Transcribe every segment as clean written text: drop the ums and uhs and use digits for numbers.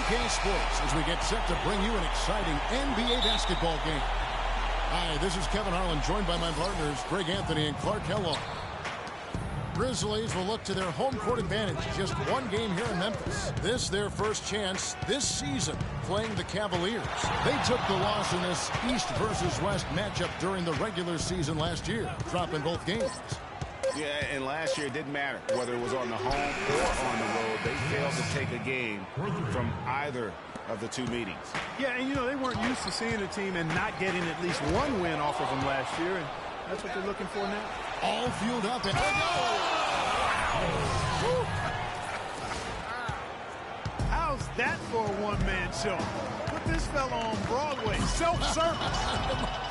BK Sports as we get set to bring you an exciting NBA basketball game. Hi, this is Kevin Harlan, joined by my partners Greg Anthony and Clark Kellogg. Grizzlies will look to their home court advantage. Just one game here in Memphis. This their first chance this season playing the Cavaliers. They took the loss in this East versus West matchup during the regular season last year, dropping both games. Yeah, and last year it didn't matter whether it was on the home or on the road. They failed to take a game from either of the two meetings. Yeah, and you know, they weren't used to seeing a team and not getting at least one win off of them last year, and that's what they're looking for now. All fueled up and How's that for a one-man show? Put this fella on Broadway. Self-service.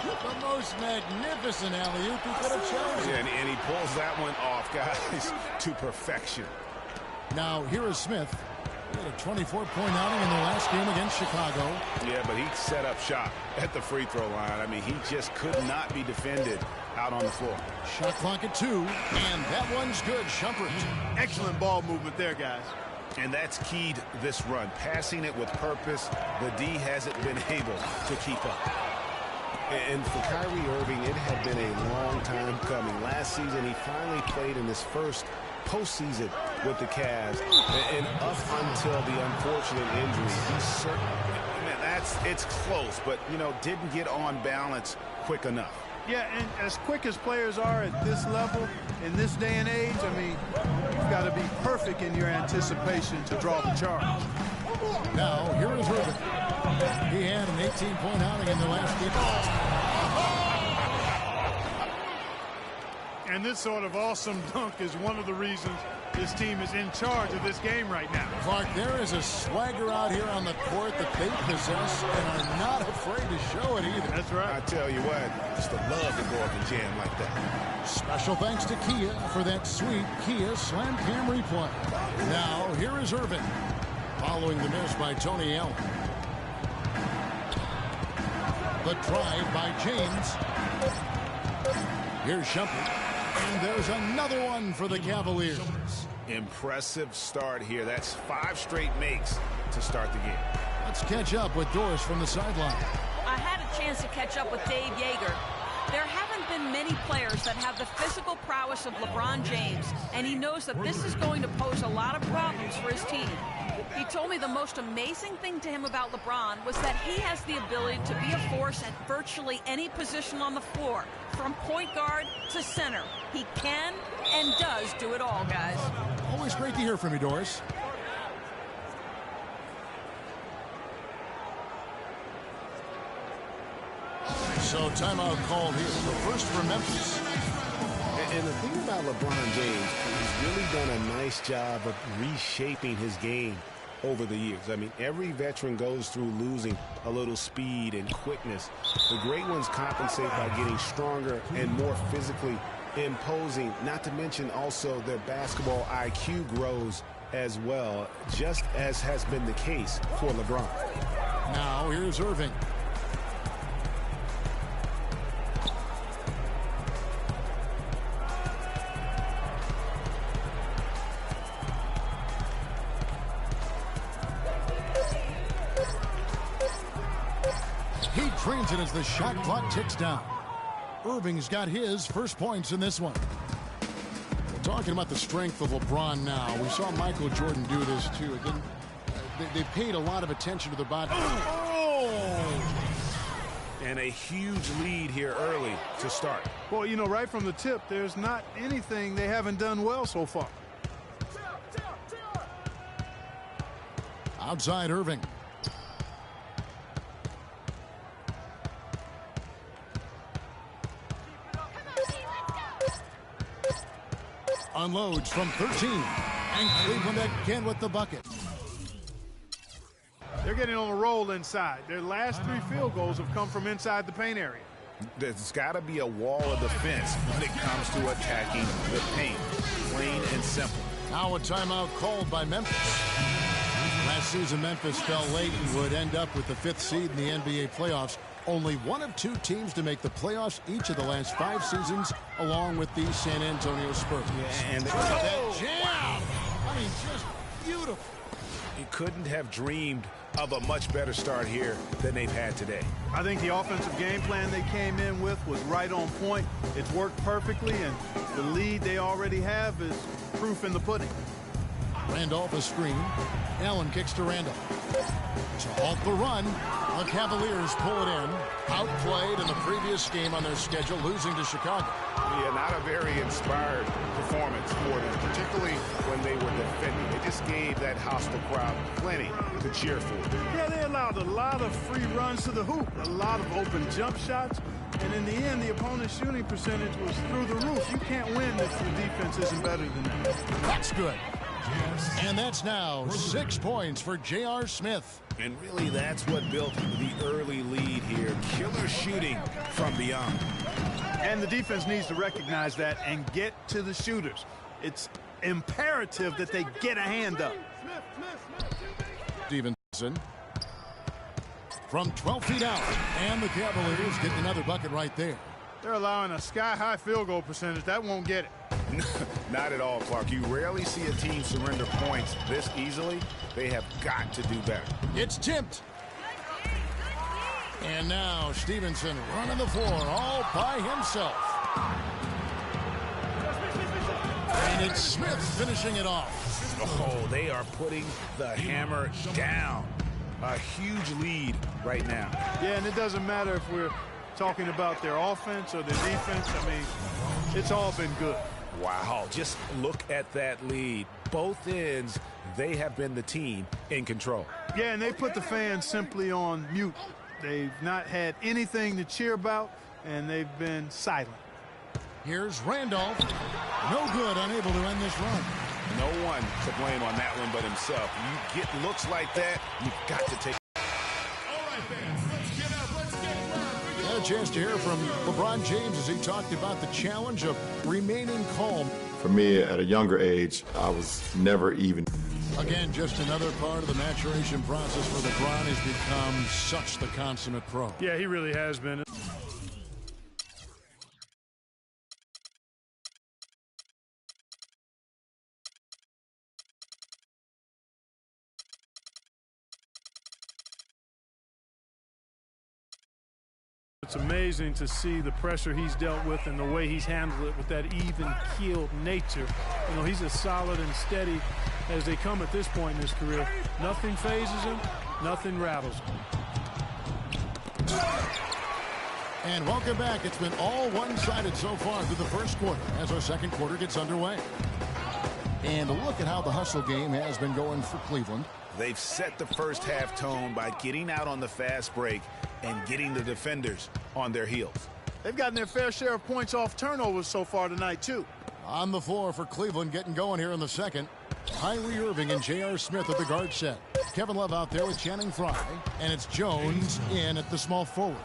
The most magnificent alley-oop he could have chosen. Yeah, and he pulls that one off, guys, to perfection. Now, here is Smith. He had a 24-point outing in the last game against Chicago. Yeah, but he set up shop at the free throw line. I mean, he just could not be defended out on the floor. Shot clock at 2, and that one's good. Shumpert. Excellent ball movement there, guys. And that's keyed this run. Passing it with purpose, the D hasn't been able to keep up. And for Kyrie Irving, it had been a long time coming. Last season, he finally played in his first postseason with the Cavs. And up until the unfortunate injury, he certainly, man, it's close, but, you know, didn't get on balance quick enough. Yeah, and as quick as players are at this level, in this day and age, I mean, you've got to be perfect in your anticipation to draw the charge. Now, here is Irving. He had an 18-point outing in the last game. And this sort of awesome dunk is one of the reasons this team is in charge of this game right now. Clark, there is a swagger out here on the court that they possess and are not afraid to show it either. That's right. I tell you what, just to love to go up and jam like that. Special thanks to Kia for that sweet Kia Slam Cam replay. Now, here is Irving. Following the miss by Tony Allen. The drive by James. Here's Shumpert. And there's another one for the Cavaliers. Impressive start here. That's 5 straight makes to start the game. Let's catch up with Doris from the sideline. I had a chance to catch up with Dave Yeager. There haven't been many players that have the physical prowess of LeBron James, and he knows that this is going to pose a lot of problems for his team. He told me the most amazing thing to him about LeBron was that he has the ability to be a force at virtually any position on the floor, from point guard to center. He can and does do it all, guys. Always great to hear from you, Doris. So timeout called here. The first for Memphis. And the thing about LeBron James, he's really done a nice job of reshaping his game over the years. I mean, every veteran goes through losing a little speed and quickness. The great ones compensate by getting stronger and more physically imposing, not to mention also their basketball IQ grows as well, just as has been the case for LeBron. Now here's Irving. He trains it as the shot clock ticks down. Irving's got his first points in this one. We're talking about the strength of LeBron now. We saw Michael Jordan do this too. Again, they paid a lot of attention to the body. And a huge lead here early to start. Well, you know, right from the tip, there's not anything they haven't done well so far. Outside Irving. Unloads from 13. And Cleveland again with the bucket. They're getting on a roll inside. Their last 3 field goals have come from inside the paint area. There's got to be a wall of defense when it comes to attacking the paint. Plain and simple. Now a timeout called by Memphis. Last season, Memphis fell late and would end up with the 5th seed in the NBA playoffs. Only one of 2 teams to make the playoffs each of the last 5 seasons, along with the San Antonio Spurs. Yeah, and that jam! I mean, just beautiful. He couldn't have dreamed of a much better start here than they've had today. I think the offensive game plan they came in with was right on point. It's worked perfectly, and the lead they already have is proof in the pudding. Randolph a screen. Allen kicks to Randolph. To halt the run, the Cavaliers pull it in. Outplayed in the previous game on their schedule, losing to Chicago. Yeah, not a very inspired performance for them, particularly when they were defending. They just gave that hostile crowd plenty to cheer for. Yeah, they allowed a lot of free runs to the hoop, a lot of open jump shots, and in the end, the opponent's shooting percentage was through the roof. You can't win if your defense isn't better than that. That's good. And that's now 6 points for J.R. Smith. And really, that's what built the early lead here. Killer shooting from beyond. And the defense needs to recognize that and get to the shooters. It's imperative that they get a hand up. Stevenson from 12 feet out. And the Cavaliers get another bucket right there. They're allowing a sky-high field goal percentage. That won't get it. Not at all, Clark. You rarely see a team surrender points this easily. They have got to do better. It's tipped. And now Stevenson running the floor all by himself. And it's Smith finishing it off. Oh, they are putting the hammer down. A huge lead right now. Yeah, and it doesn't matter if we're talking about their offense or their defense. I mean, it's all been good. Wow, just look at that lead. Both ends, they have been the team in control. Yeah, and they put the fans simply on mute. They've not had anything to cheer about, and they've been silent. Here's Randolph. No good, unable to end this run. No one to blame on that one but himself. You get looks like that, you've got to take. A chance to hear from LeBron James as he talked about the challenge of remaining calm. For me, at a younger age, I was never even. Again, just another part of the maturation process for LeBron. Has become such the consummate pro. Yeah, he really has been. It's amazing to see the pressure he's dealt with and the way he's handled it with that even-keeled nature. You know, he's as solid and steady as they come at this point in his career. Nothing phases him, nothing rattles him. And welcome back. It's been all one-sided so far through the first quarter as our second quarter gets underway. And a look at how the hustle game has been going for Cleveland. They've set the first half tone by getting out on the fast break and getting the defenders on their heels. They've gotten their fair share of points off turnovers so far tonight, too. On the floor for Cleveland, getting going here in the second. Kyrie Irving and J.R. Smith at the guard set. Kevin Love out there with Channing Frye. And it's Jones in at the small forward.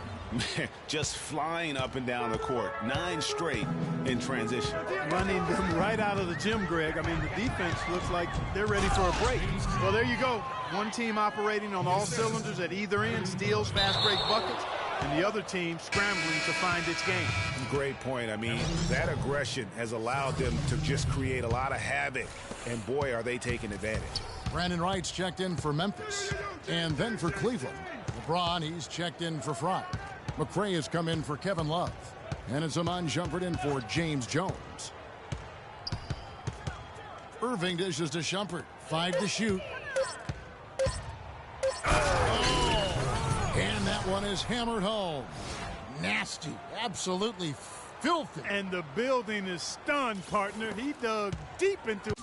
Just flying up and down the court. 9 straight in transition. Running them right out of the gym, Greg. I mean, the defense looks like they're ready for a break. Well, there you go. One team operating on all cylinders at either end, steals, fast break buckets, and the other team scrambling to find its game. Great point. I mean, that aggression has allowed them to just create a lot of havoc, and boy, are they taking advantage. Brandon Wright's checked in for Memphis. And then for Cleveland, LeBron, he's checked in for Frye. McRae has come in for Kevin Love. And it's Iman Shumpert in for James Jones. Irving dishes to Shumpert. 5 to shoot. Oh! And that one is hammered home. Nasty. Absolutely filthy. And the building is stunned, partner. He dug deep into it.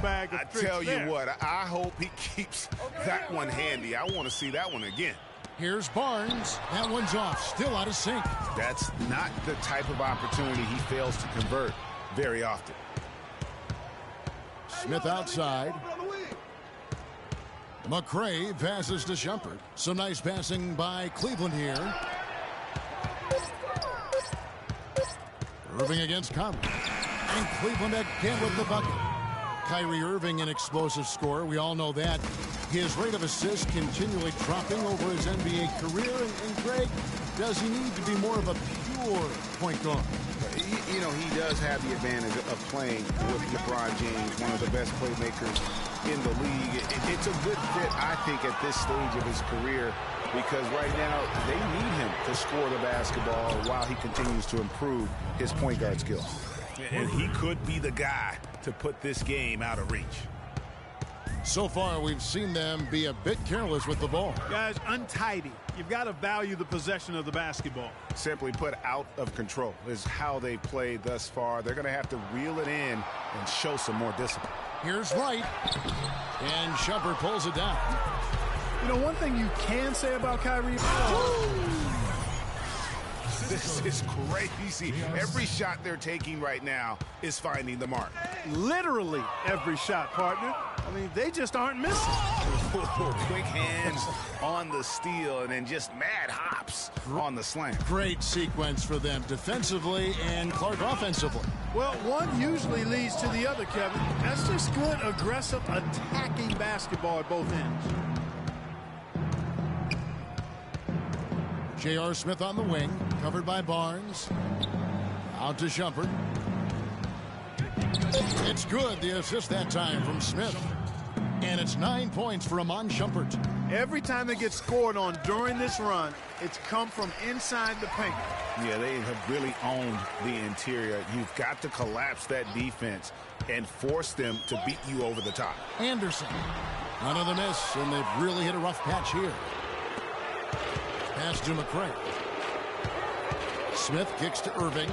Bag of I tricks tell you there. what, I hope he keeps that one handy. I want to see that one again. Here's Barnes. That one's off. Still out of sync. That's not the type of opportunity he fails to convert very often. Smith outside. McRae passes to Shumpert. Some nice passing by Cleveland here. Irving against Conley. And Cleveland again with the bucket. Kyrie Irving, an explosive scorer. We all know that. His rate of assists continually dropping over his NBA career. And Greg, does he need to be more of a pure point guard? You know, he does have the advantage of playing with LeBron James, one of the best playmakers in the league. It's a good fit, I think, at this stage of his career, because right now they need him to score the basketball while he continues to improve his point guard skills. And he could be the guy to put this game out of reach. So far, we've seen them be a bit careless with the ball. Guys, untidy. You've got to value the possession of the basketball. Simply put, out of control is how they played thus far. They're going to have to reel it in and show some more discipline. Here's Wright. And Shumpert pulls it down. You know, one thing you can say about Kyrie... This is crazy. Every shot they're taking right now is finding the mark. Literally every shot, partner. I mean, they just aren't missing. Quick hands on the steal and then just mad hops on the slam. Great sequence for them defensively and Clark offensively. Well, one usually leads to the other, Kevin. That's just good, aggressive, attacking basketball at both ends. J.R. Smith on the wing, covered by Barnes. Out to Shumpert. It's good, the assist that time from Smith. And it's 9 points for Iman Shumpert. Every time they get scored on during this run, it's come from inside the paint. Yeah, they have really owned the interior. You've got to collapse that defense and force them to beat you over the top. Anderson. Another miss, and they've really hit a rough patch here. Pass to McCray. Smith kicks to Irving.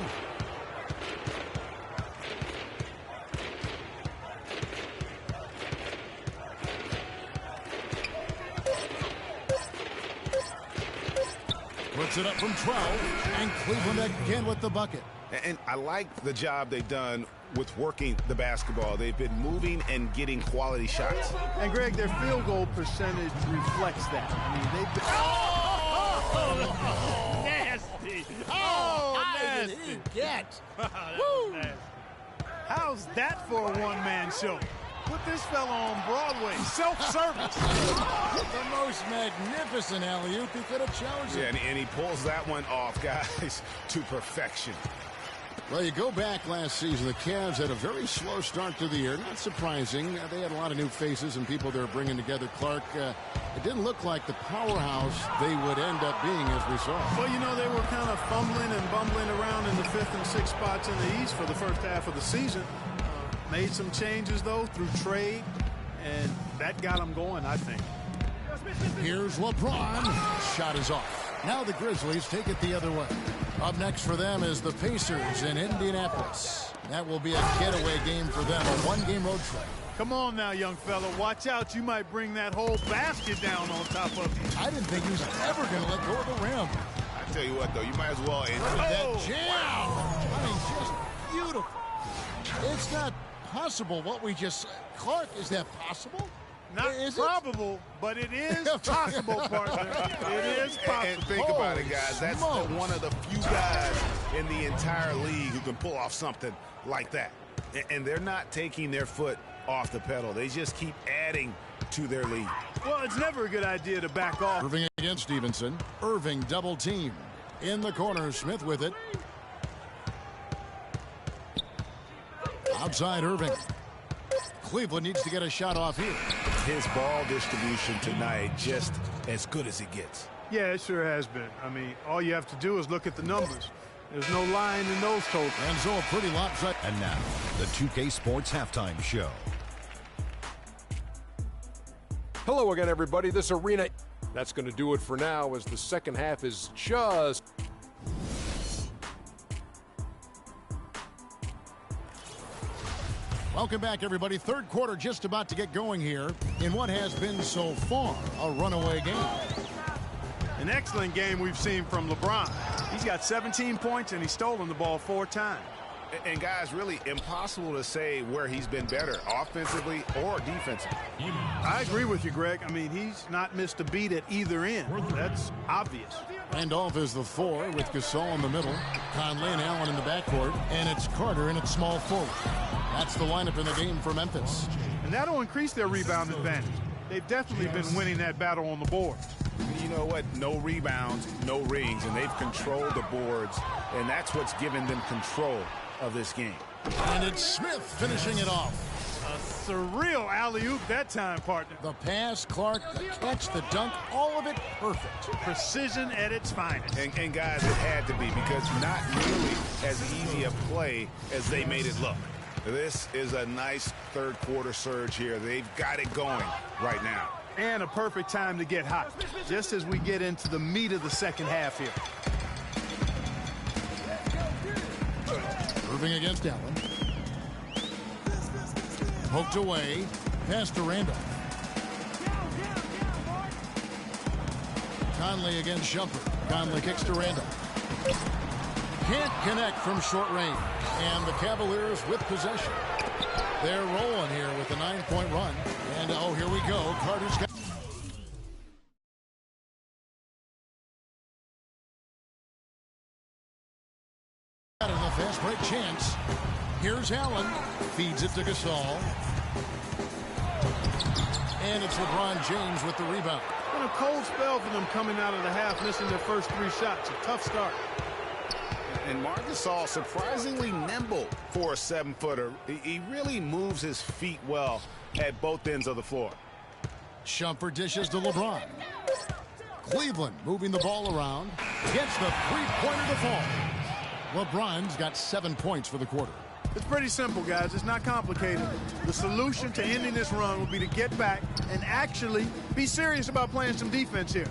Puts it up from 12, and Cleveland again with the bucket. And I like the job they've done with working the basketball. They've been moving and getting quality shots. And, Greg, their field goal percentage reflects that. I mean, they've been... nasty. How did he get? Woo. How's that for a one-man show? Put this fella on Broadway. Self-service. The most magnificent alley-oop he could have chosen. Yeah, and he pulls that one off, guys, to perfection. Well, you go back last season, the Cavs had a very slow start to the year. Not surprising. They had a lot of new faces and people they were bringing together. Clark, it didn't look like the powerhouse they would end up being, as we saw. Well, you know, they were kind of fumbling and bumbling around in the 5th and 6th spots in the East for the first half of the season. Made some changes, though, through trade, and that got them going, I think. Here's LeBron. Shot is off. Now the Grizzlies take it the other way. Up next for them is the Pacers in Indianapolis. That will be a getaway game for them, a one-game road trip. Come on now, young fella. Watch out. You might bring that whole basket down on top of you. I didn't think he was ever going to let go of the rim. I tell you what, though, you might as well end that jam. I mean, just beautiful. It's not possible what we just... Clark, is that possible? Not probable, but it is possible, partner. It is possible. And think about it, guys. That's one of the few guys in the entire league who can pull off something like that. And they're not taking their foot off the pedal. They just keep adding to their lead. Well, it's never a good idea to back off. Irving against Stevenson. Irving double team. In the corner, Smith with it. Outside Irving. Cleveland needs to get a shot off here. His ball distribution tonight just as good as it gets. Yeah, it sure has been. I mean, all you have to do is look at the numbers. There's no lying in those totals. And so a pretty lopsided. And now, the 2K Sports Halftime Show. Hello again, everybody. This arena. That's going to do it for now, as the second half is just... Welcome back, everybody. Third quarter just about to get going here in what has been so far a runaway game. An excellent game we've seen from LeBron. He's got 17 points and he's stolen the ball 4 times. And guys, really impossible to say where he's been better, offensively or defensively. I agree with you, Greg. I mean, he's not missed a beat at either end. That's obvious. Randolph is the 4 with Gasol in the middle. Conley and Allen in the backcourt. And it's Carter in at small forward. That's the lineup in the game for Memphis. And that'll increase their rebound advantage. They've definitely been winning that battle on the board. You know what? No rebounds, no rings, and they've controlled the boards, and that's what's given them control of this game. And it's Smith finishing it off. A surreal alley-oop that time, partner. The pass, Clark, the catch, the dunk, all of it perfect. Precision at its finest. And guys, it had to be, because not nearly as easy a play as they made it look. This is a nice third-quarter surge here. They've got it going right now. And a perfect time to get hot, just as we get into the meat of the second half here. Moving against Allen. Poked away. Pass to Randolph. Conley against Shumpert. Conley kicks to Randolph. Can't connect from short range. And the Cavaliers with possession. They're rolling here with a 9-point run. And, oh, here we go. Carter's got... in the fast break chance. Here's Allen. Feeds it to Gasol. And it's LeBron James with the rebound. Been a cold spell for them coming out of the half, missing their first 3 shots. A tough start. And Marc Gasol surprisingly nimble for a 7-footer. He really moves his feet well at both ends of the floor. Shumpert dishes to LeBron. Cleveland moving the ball around. Gets the three-pointer to fall. LeBron's got 7 points for the quarter. It's pretty simple, guys. It's not complicated. The solution to ending this run will be to get back and actually be serious about playing some defense here.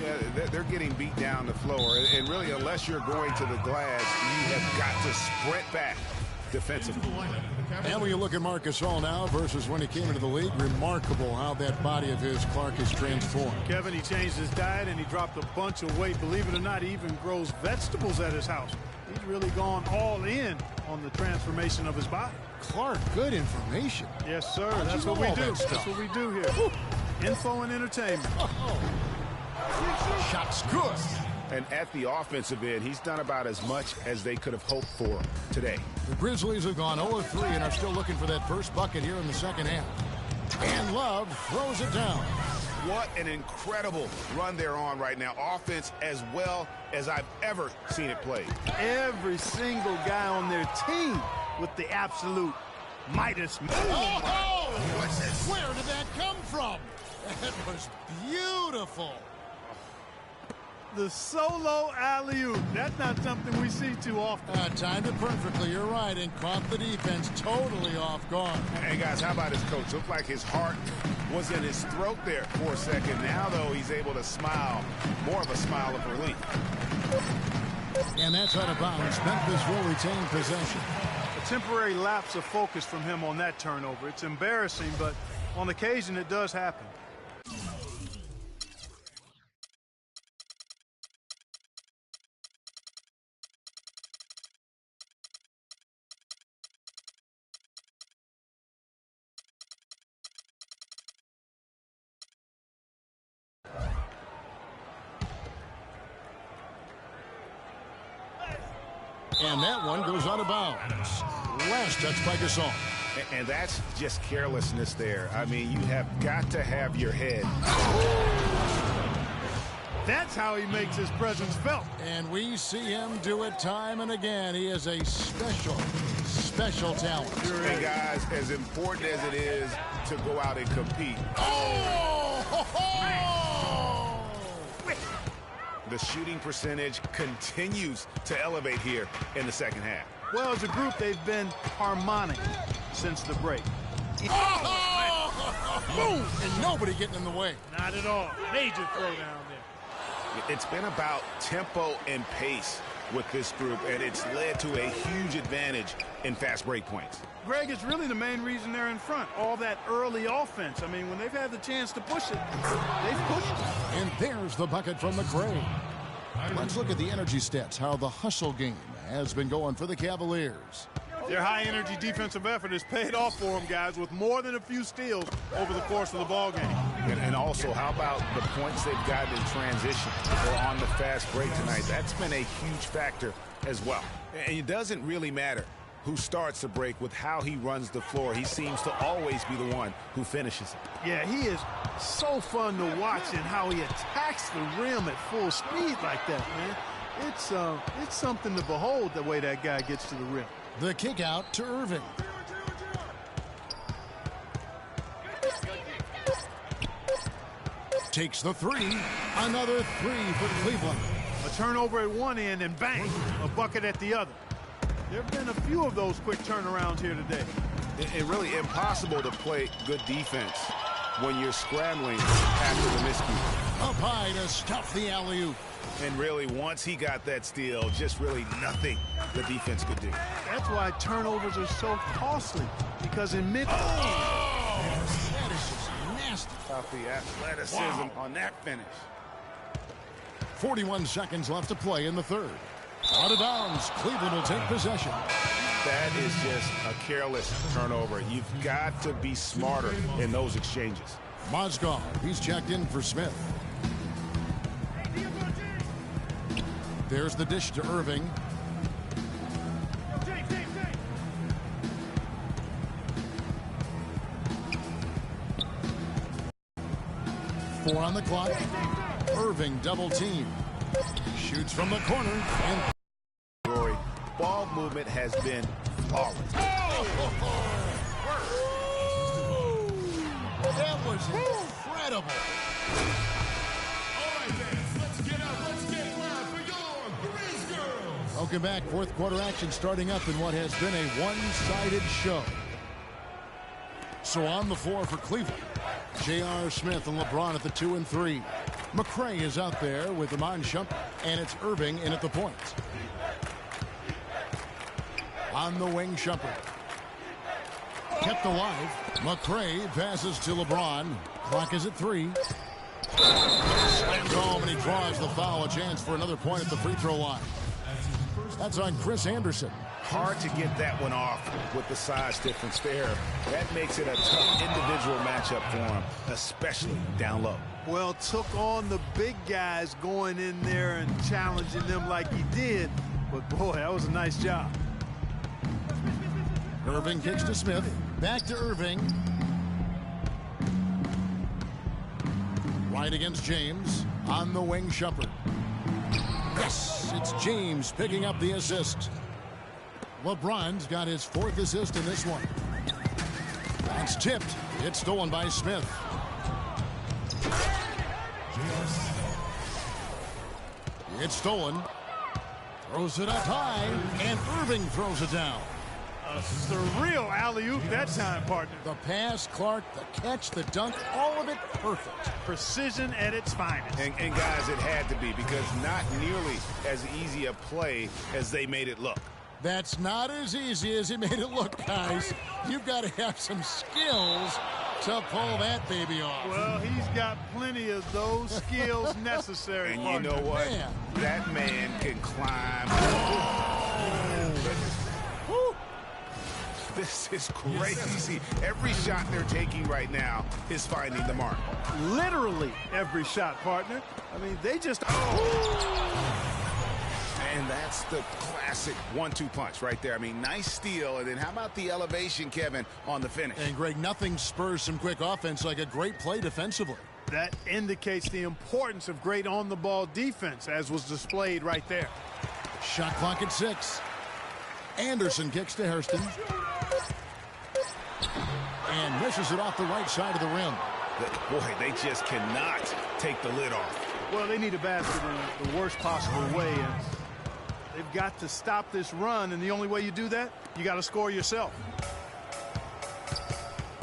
Yeah, they're getting beat down the floor. And really, unless you're going to the glass, you have got to sprint back defensively. And when you look at Marc Gasol now versus when he came into the league, remarkable how that body of his, Clark, has transformed. Kevin, he changed his diet and he dropped a bunch of weight. Believe it or not, he even grows vegetables at his house. He's really gone all in on the transformation of his body. Clark, good information. Yes, sir. That's what we do. That's what we do here. Woo. Info and entertainment. Shots good. And at the offensive end, he's done about as much as they could have hoped for today. The Grizzlies have gone 0-3 and are still looking for that first bucket here in the second half. And Love throws it down. What an incredible run they're on right now. Offense as well as I've ever seen it played. Every single guy on their team with the absolute Midas move. Oh! What's this? Where did that come from? That was beautiful. The solo alley-oop. That's not something we see too often. Timed it perfectly. You're right. And caught the defense totally off guard. Hey, guys, how about his coach? Looked like his heart was in his throat there for a second. Now, though, he's able to smile. More of a smile of relief. And that's out of bounds. Memphis will retain possession. A temporary lapse of focus from him on that turnover. It's embarrassing, but on occasion it does happen. And that one goes out of bounds. Last touch by Gasol. And that's just carelessness there. I mean, you have got to have your head. That's how he makes his presence felt. And we see him do it time and again. He is a special talent. And guys, as important as it is to go out and compete. Oh! Ho, ho! The shooting percentage continues to elevate here in the second half. Well, as a group, they've been harmonic since the break. Oh! Boom! And nobody getting in the way. Not at all. Major throwdown there. It's been about tempo and pace with this group, and it's led to a huge advantage in fast break points. Greg, it's really the main reason they're in front. All that early offense. I mean, when they've had the chance to push it, they've pushed it. And there's the bucket from McRae. Let's look at the energy stats, how the hustle game has been going for the Cavaliers. Their high-energy defensive effort has paid off for them, guys, with more than a few steals over the course of the ball game. And also, how about the points they've gotten in transition or on the fast break tonight? That's been a huge factor as well. And it doesn't really matter who starts the break with how he runs the floor. He seems to always be the one who finishes it. Yeah, he is so fun to watch in how he attacks the rim at full speed like that, man. It's something to behold the way that guy gets to the rim. The kick out to Irving. Takes the three. Another three for Cleveland. A turnover at one end and bang, a bucket at the other. There have been a few of those quick turnarounds here today. It's really impossible to play good defense when you're scrambling after the miscue. Up high to stuff the alley-oop. And really, once he got that steal, just really nothing the defense could do. That's why turnovers are so costly, because in mid... That is just nasty. Off the athleticism on that finish. 41 seconds left to play in the third. Out of bounds. Cleveland will take possession. That is just a careless turnover. You've got to be smarter in those exchanges. Mozgov, he's checked in for Smith. There's the dish to Irving. Four on the clock. Irving double team. Shoots from the corner. And ball movement has been flawless. That was incredible. Welcome back. Fourth quarter action starting up in what has been a one-sided show. So on the floor for Cleveland, J.R. Smith and LeBron at the 2 and 3. McRae is out there with Iman Shumpert, and it's Irving in at the point. On the wing, Shumpert. Kept alive. McRae passes to LeBron. Clock is at 3. Slams home, and he draws the foul. A chance for another point at the free throw line. That's on Chris Anderson. Hard to get that one off with the size difference there. That makes it a tough individual matchup for him, especially down low. Well, took on the big guys going in there and challenging them like he did. But, boy, that was a nice job. Irving kicks to Smith. Back to Irving. Right against James. On the wing, Shumpert. Yes, it's James picking up the assist. LeBron's got his 4th assist in this one. It's tipped. It's stolen by Smith. It's stolen. Throws it up high, and Irving throws it down. A surreal alley-oop that time, partner. The pass, Clark, the catch, the dunk, all of it perfect. Precision at its finest. And guys, it had to be, because not nearly as easy a play as they made it look. That's not as easy as he made it look, guys. You've got to have some skills to pull that baby off. Well, he's got plenty of those skills necessary. And you know what? Man. That man can climb. This is crazy. Every shot they're taking right now is finding the mark. Literally every shot, partner. I mean, they just... And that's the classic 1-2 punch right there. I mean, nice steal. And then how about the elevation, Kevin, on the finish? And, Greg, nothing spurs some quick offense like a great play defensively. That indicates the importance of great on-the-ball defense, as was displayed right there. Shot clock at 6. Anderson kicks to Hairston. And misses it off the right side of the rim. Boy, they just cannot take the lid off. Well, they need a basket in the worst possible way. And they've got to stop this run, and the only way you do that, you got to score yourself.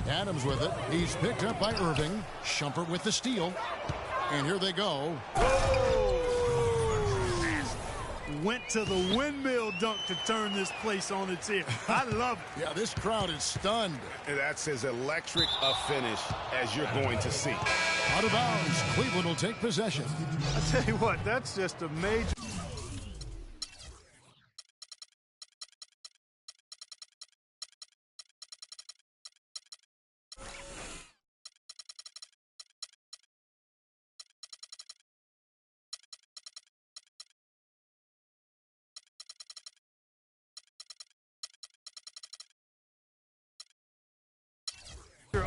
Adams with it. He's picked up by Irving. Shumpert with the steal. And here they go. Went to the windmill dunk to turn this place on its ear. I love it. Yeah, this crowd is stunned. And that's as electric a finish as you're going to see. Out of bounds. Cleveland will take possession. I tell you what, that's just a major...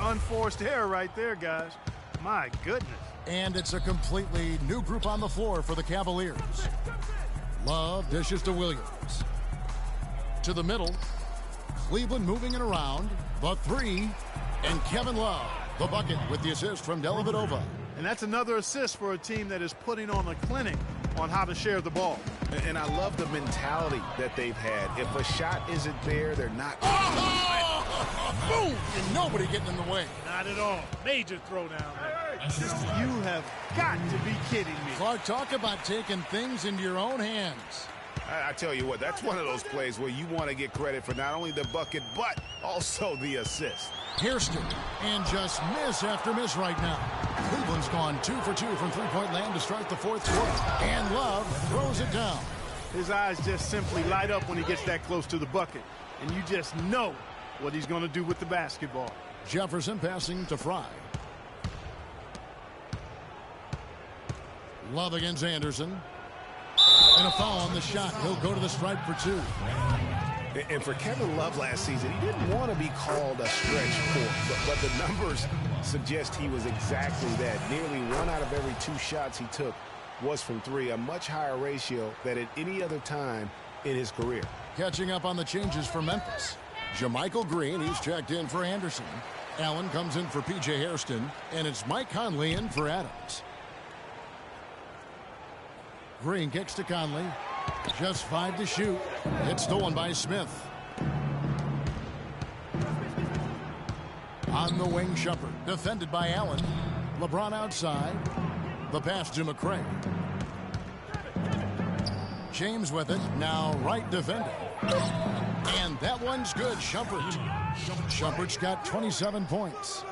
unforced error right there, guys. My goodness. And it's a completely new group on the floor for the Cavaliers. Love dishes to Williams. To the middle. Cleveland moving it around. The three. And Kevin Love, the bucket with the assist from Dellavedova. And that's another assist for a team that is putting on a clinic on how to share the ball. And I love the mentality that they've had. If a shot isn't there, they're not. Boom! And nobody getting in the way. Not at all. Major throwdown there. You have got to be kidding me. Clark, talk about taking things into your own hands. I tell you what, that's one of those plays where you want to get credit for not only the bucket, but also the assist. Hairston, and just miss after miss right now. Cleveland's gone 2 for 2 from three-point land to start the fourth quarter. And Love throws it down. His eyes just simply light up when he gets that close to the bucket. And you just know what he's going to do with the basketball. Jefferson passing to Fry. Love against Anderson. And a foul on the shot. He'll go to the stripe for 2. And for Kevin Love last season, he didn't want to be called a stretch four, but the numbers suggest he was exactly that. Nearly 1 out of every 2 shots he took was from 3, a much higher ratio than at any other time in his career. Catching up on the changes for Memphis. JaMychal Green, he's checked in for Anderson. Allen comes in for P.J. Hairston, and it's Mike Conley in for Adams. Green kicks to Conley. Just 5 to shoot. It's stolen by Smith. On the wing, Shumpert. Defended by Allen. LeBron outside. The pass to McRae. James with it. Now right defending. And that one's good. Shumpert. Shumpert's got 27 points.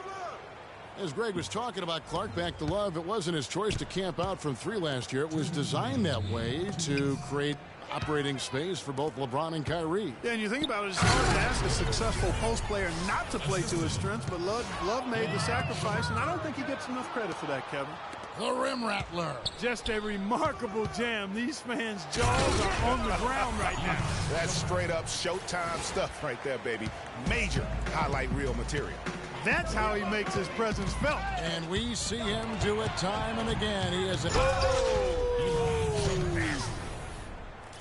As Greg was talking about, Clark back to Love, it wasn't his choice to camp out from 3 last year. It was designed that way to create operating space for both LeBron and Kyrie. Yeah, and you think about it, it's hard to ask a successful post player not to play to his strengths, but Love made the sacrifice, and I don't think he gets enough credit for that, Kevin. The rim rattler. Just a remarkable jam. These fans' jaws are on the ground right now. That's straight up Showtime stuff right there, baby. Major highlight reel material. That's how he makes his presence felt. And we see him do it time and again. He is a...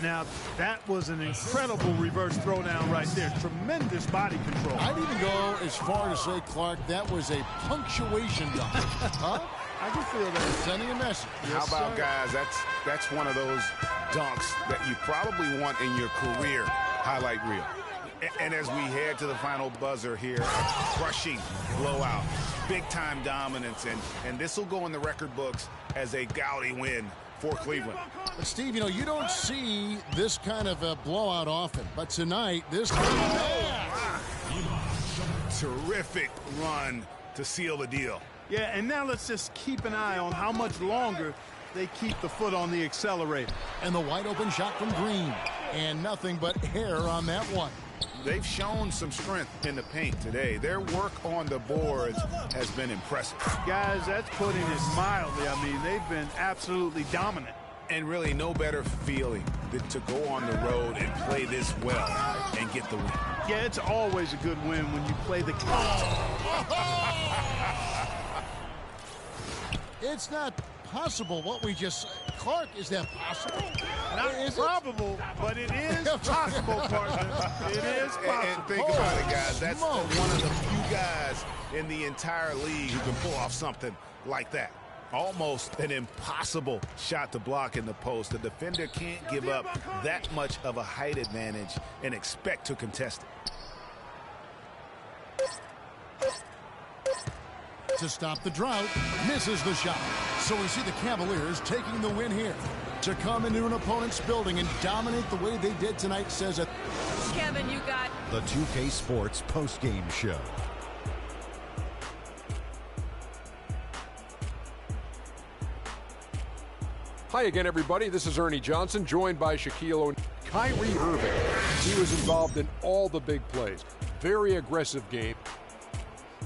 Now, that was an incredible reverse throwdown right there. Tremendous body control. I'd even go as far to say, Clark, that was a punctuation dunk. Huh? I can feel that. Sending a message. How about, guys, that's one of those dunks that you probably want in your career highlight reel. And as we head to the final buzzer here, crushing blowout, big-time dominance, and this will go in the record books as a gaudy win for Cleveland. But, Steve, you know, you don't see this kind of a blowout often. But tonight, this kind of terrific run to seal the deal. Yeah, and now let's just keep an eye on how much longer they keep the foot on the accelerator. And the wide-open shot from Green. And nothing but air on that one. They've shown some strength in the paint today. Their work on the boards has been impressive. Guys, that's putting it mildly. I mean, they've been absolutely dominant. And really no better feeling than to go on the road and play this well and get the win. Yeah, it's always a good win when you play the It's not possible what we just... Clark, is that possible? Not probable, but it is possible, partner. It is possible. And think about it, guys. That's one of the few guys in the entire league who can pull off something like that. Almost an impossible shot to block in the post. The defender can't give up that much of a height advantage and expect to contest it. To stop the drought, misses the shot. So we see the Cavaliers taking the win here. To come into an opponent's building and dominate the way they did tonight says it. Kevin, you got the 2K Sports postgame show. Hi again, everybody. This is Ernie Johnson, joined by Shaquille O'Neal. Kyrie Irving, he was involved in all the big plays. Very aggressive game.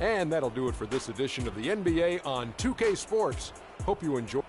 And that'll do it for this edition of the NBA on 2K Sports. Hope you enjoy.